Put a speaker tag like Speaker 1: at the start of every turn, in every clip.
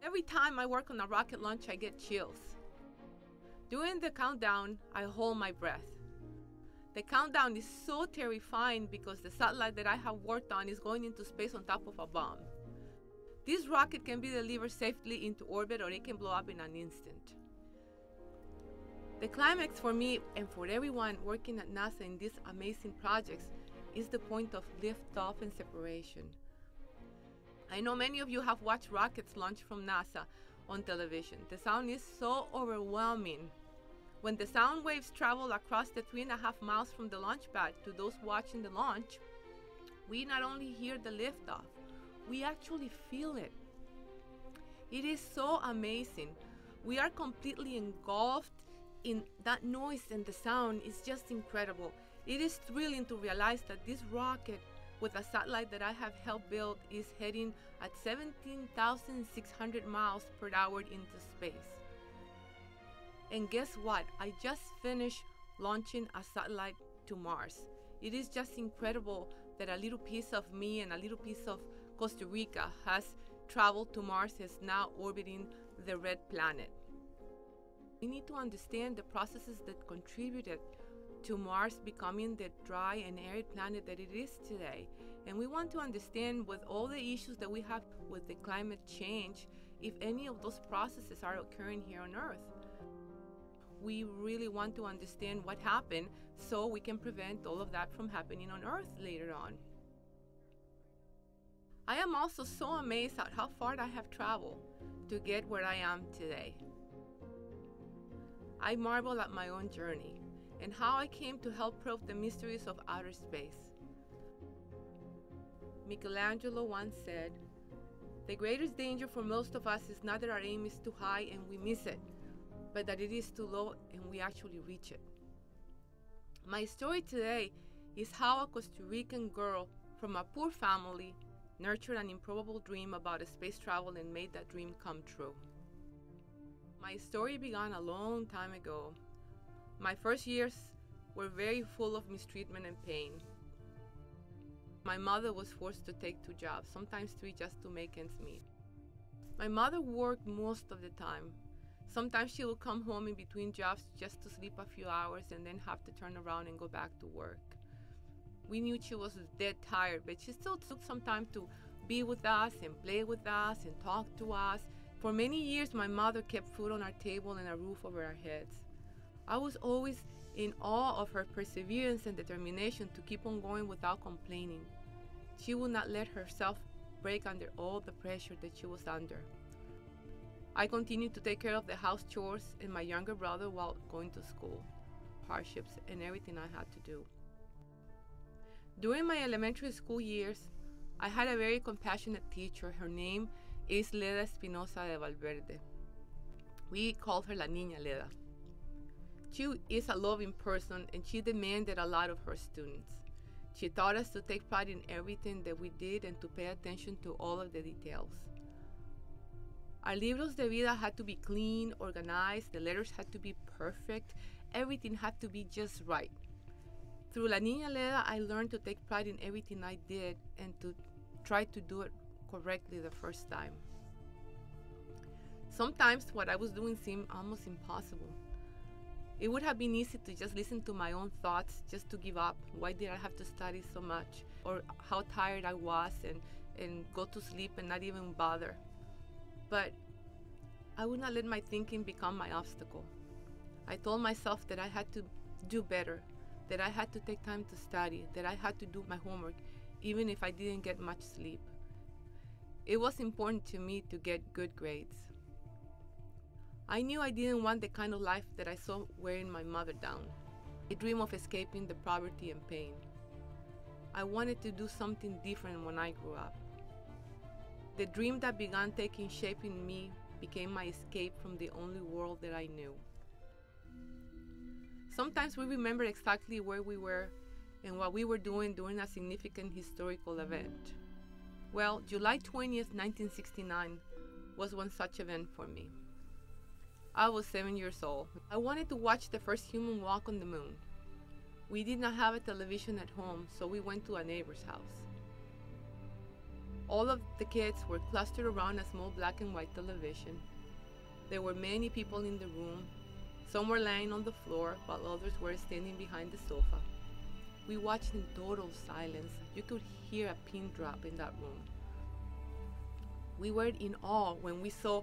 Speaker 1: Every time I work on a rocket launch, I get chills. During the countdown, I hold my breath. The countdown is so terrifying because the satellite that I have worked on is going into space on top of a bomb. This rocket can be delivered safely into orbit, or it can blow up in an instant. The climax for me and for everyone working at NASA in these amazing projects is the point of liftoff and separation. I know many of you have watched rockets launch from NASA on television. The sound is so overwhelming. When the sound waves travel across the 3.5 miles from the launch pad to those watching the launch, we not only hear the liftoff, we actually feel it. It is so amazing. We are completely engulfed in that noise, and the sound is just incredible. It is thrilling to realize that this rocket with a satellite that I have helped build is heading at 17,600 miles per hour into space. And guess what? I just finished launching a satellite to Mars. It is just incredible that a little piece of me and a little piece of Costa Rica has traveled to Mars, is now orbiting the red planet. We need to understand the processes that contributed to Mars becoming the dry and arid planet that it is today. And we want to understand, with all the issues that we have with the climate change, if any of those processes are occurring here on Earth. We really want to understand what happened so we can prevent all of that from happening on Earth later on. I am also so amazed at how far I have traveled to get where I am today. I marvel at my own journey and how I came to help probe the mysteries of outer space. Michelangelo once said, "The greatest danger for most of us is not that our aim is too high and we miss it, but that it is too low and we actually reach it." My story today is how a Costa Rican girl from a poor family nurtured an improbable dream about space travel and made that dream come true. My story began a long time ago. My first years were very full of mistreatment and pain. My mother was forced to take 2 jobs, sometimes 3, just to make ends meet. My mother worked most of the time. Sometimes she would come home in between jobs just to sleep a few hours and then have to turn around and go back to work. We knew she was dead tired, but she still took some time to be with us and play with us and talk to us. For many years, my mother kept food on our table and a roof over our heads. I was always in awe of her perseverance and determination to keep on going without complaining. She would not let herself break under all the pressure that she was under. I continued to take care of the house chores and my younger brother while going to school, hardships, and everything I had to do. During my elementary school years, I had a very compassionate teacher. Her name is Leda Espinosa de Valverde. We called her La Niña Leda. She is a loving person and she demanded a lot of her students. She taught us to take pride in everything that we did and to pay attention to all of the details. Our libros de vida had to be clean, organized, the letters had to be perfect, everything had to be just right. Through La Niña Leda, I learned to take pride in everything I did and to try to do it correctly the first time. Sometimes what I was doing seemed almost impossible. It would have been easy to just listen to my own thoughts, just to give up. Why did I have to study so much? Or how tired I was and go to sleep and not even bother. But I would not let my thinking become my obstacle. I told myself that I had to do better, that I had to take time to study, that I had to do my homework, even if I didn't get much sleep. It was important to me to get good grades. I knew I didn't want the kind of life that I saw wearing my mother down, a dream of escaping the poverty and pain. I wanted to do something different when I grew up. The dream that began taking shape in me became my escape from the only world that I knew. Sometimes we remember exactly where we were and what we were doing during a significant historical event. Well, July 20th, 1969 was one such event for me. I was 7 years old. I wanted to watch the first human walk on the moon. We did not have a television at home, so we went to a neighbor's house. All of the kids were clustered around a small black and white television. There were many people in the room. Some were lying on the floor, while others were standing behind the sofa. We watched in total silence. You could hear a pin drop in that room. We were in awe when we saw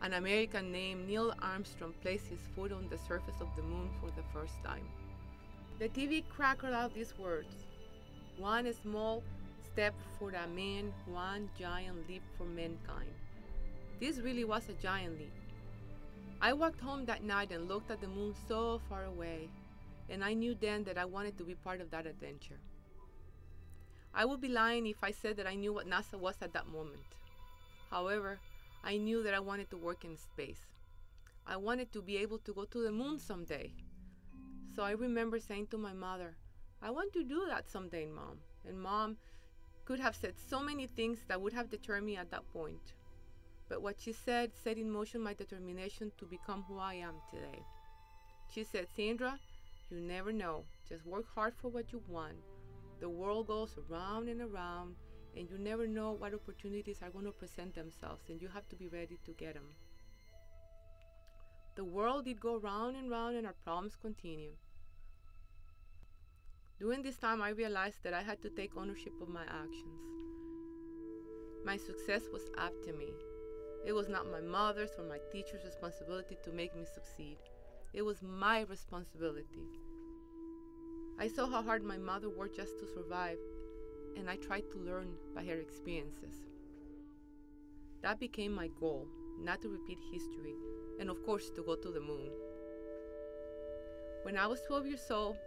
Speaker 1: an American named Neil Armstrong place his foot on the surface of the moon for the first time. The TV crackled out these words: "One small step for a man, one giant leap for mankind." This really was a giant leap. I walked home that night and looked at the moon so far away, and I knew then that I wanted to be part of that adventure. I would be lying if I said that I knew what NASA was at that moment. However, I knew that I wanted to work in space. I wanted to be able to go to the moon someday. So I remember saying to my mother, "I want to do that someday, Mom." And Mom could have said so many things that would have deterred me at that point. But what she said set in motion my determination to become who I am today. She said, "Sandra, you never know. Just work hard for what you want. The world goes around and around, and you never know what opportunities are going to present themselves, and you have to be ready to get them." The world did go round and round, and our problems continue. During this time, I realized that I had to take ownership of my actions. My success was up to me. It was not my mother's or my teacher's responsibility to make me succeed. It was my responsibility. I saw how hard my mother worked just to survive, and I tried to learn by her experiences. That became my goal, not to repeat history, and of course to go to the moon. When I was 12 years old,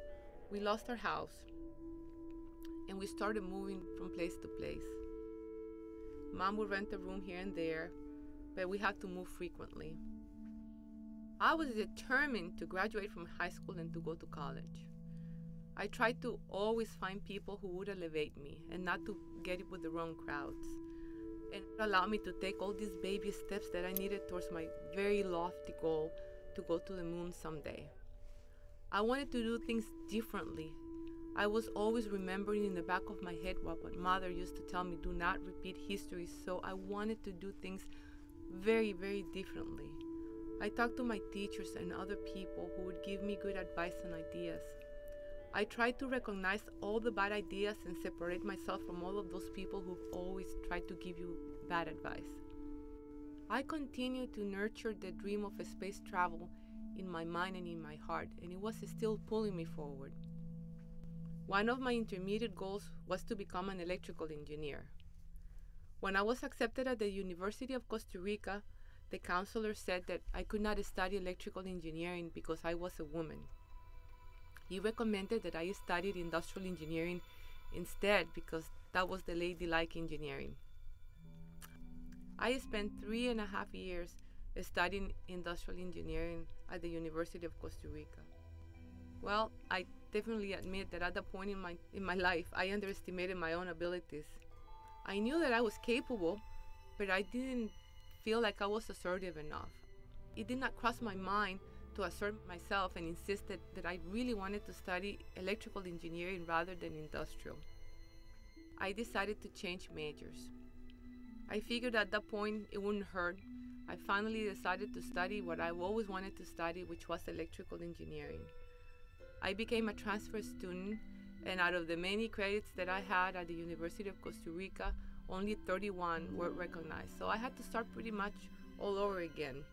Speaker 1: we lost our house, and we started moving from place to place. Mom would rent a room here and there, but we had to move frequently. I was determined to graduate from high school and to go to college. I tried to always find people who would elevate me and not to get it with the wrong crowds, and allow me to take all these baby steps that I needed towards my very lofty goal to go to the moon someday. I wanted to do things differently. I was always remembering in the back of my head what my mother used to tell me: do not repeat history. So I wanted to do things very, very differently. I talked to my teachers and other people who would give me good advice and ideas. I tried to recognize all the bad ideas and separate myself from all of those people who've always tried to give you bad advice. I continued to nurture the dream of space travel in my mind and in my heart, and it was still pulling me forward. One of my intermediate goals was to become an electrical engineer. When I was accepted at the University of Costa Rica, the counselor said that I could not study electrical engineering because I was a woman. He recommended that I studied industrial engineering instead because that was the ladylike engineering. I spent 3.5 years studying industrial engineering at the University of Costa Rica. Well, I definitely admit that at that point in my life, I underestimated my own abilities. I knew that I was capable, but I didn't feel like I was assertive enough. It did not cross my mind to assert myself and insisted that I really wanted to study electrical engineering rather than industrial. I decided to change majors. I figured at that point it wouldn't hurt. I finally decided to study what I've always wanted to study, which was electrical engineering. I became a transfer student, and out of the many credits that I had at the University of Costa Rica, only 31 were recognized. So I had to start pretty much all over again.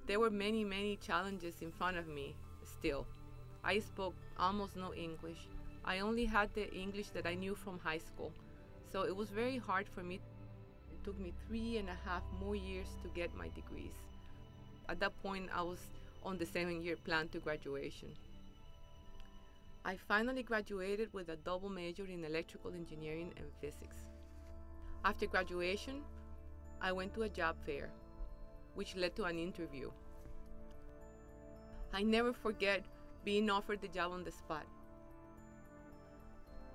Speaker 1: There were many, many challenges in front of me still. I spoke almost no English. I only had the English that I knew from high school. So it was very hard for me. It took me 3.5 more years to get my degrees. At that point, I was on the 7-year plan to graduation. I finally graduated with a double major in electrical engineering and physics. After graduation, I went to a job fair, which led to an interview. I never forget being offered the job on the spot.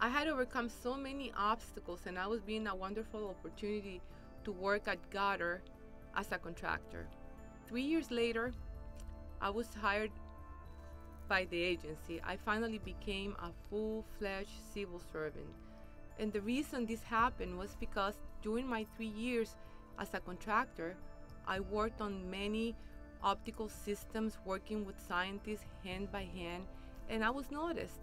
Speaker 1: I had overcome so many obstacles, and I was given a wonderful opportunity to work at Goddard as a contractor. 3 years later, I was hired by the agency. I finally became a full-fledged civil servant. And the reason this happened was because during my 3 years as a contractor, I worked on many optical systems, working with scientists hand by hand, and I was noticed.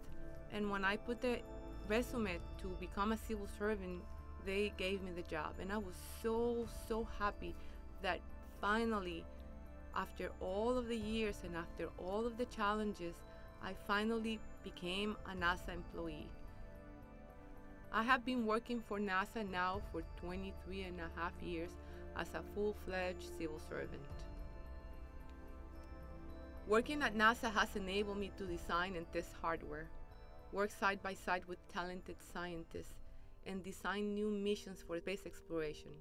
Speaker 1: And when I put the resume to become a civil servant, they gave me the job. And I was so happy that finally, after all of the years and after all of the challenges, I finally became a NASA employee. I have been working for NASA now for 23 and a half years as a full-fledged civil servant. Working at NASA has enabled me to design and test hardware, work side by side with talented scientists, and design new missions for space exploration.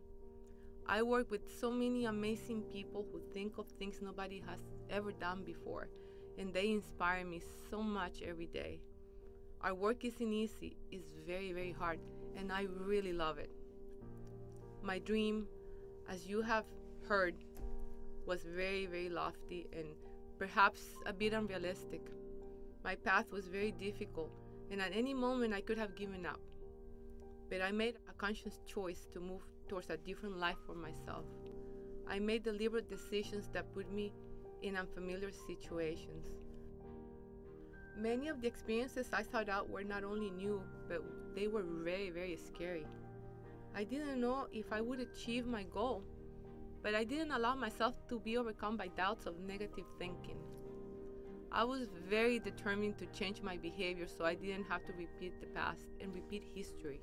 Speaker 1: I work with so many amazing people who think of things nobody has ever done before, and they inspire me so much every day. Our work isn't easy, it's very hard, and I really love it. My dream, as you have heard, was very lofty and perhaps a bit unrealistic. My path was very difficult, and at any moment I could have given up. But I made a conscious choice to move towards a different life for myself. I made deliberate decisions that put me in unfamiliar situations. Many of the experiences I sought out were not only new, but they were very scary. I didn't know if I would achieve my goal, but I didn't allow myself to be overcome by doubts of negative thinking. I was very determined to change my behavior so I didn't have to repeat the past and repeat history.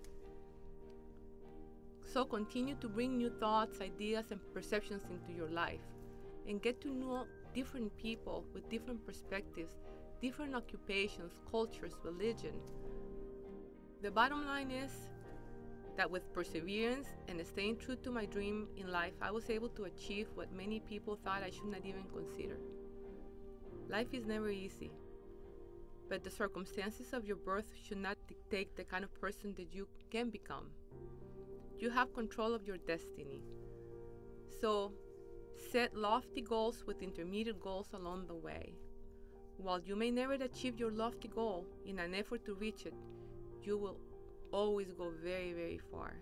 Speaker 1: So continue to bring new thoughts, ideas, and perceptions into your life, and get to know different people with different perspectives, different occupations, cultures, religion. The bottom line is that with perseverance and staying true to my dream in life, I was able to achieve what many people thought I should not even consider. Life is never easy, but the circumstances of your birth should not dictate the kind of person that you can become. You have control of your destiny. So set lofty goals with intermediate goals along the way. While you may never achieve your lofty goal, in an effort to reach it, you will always go very far.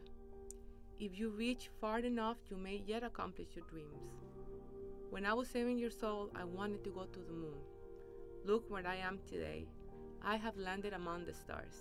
Speaker 1: If you reach far enough, you may yet accomplish your dreams. When I was 7 years old, I wanted to go to the moon. Look where I am today. I have landed among the stars.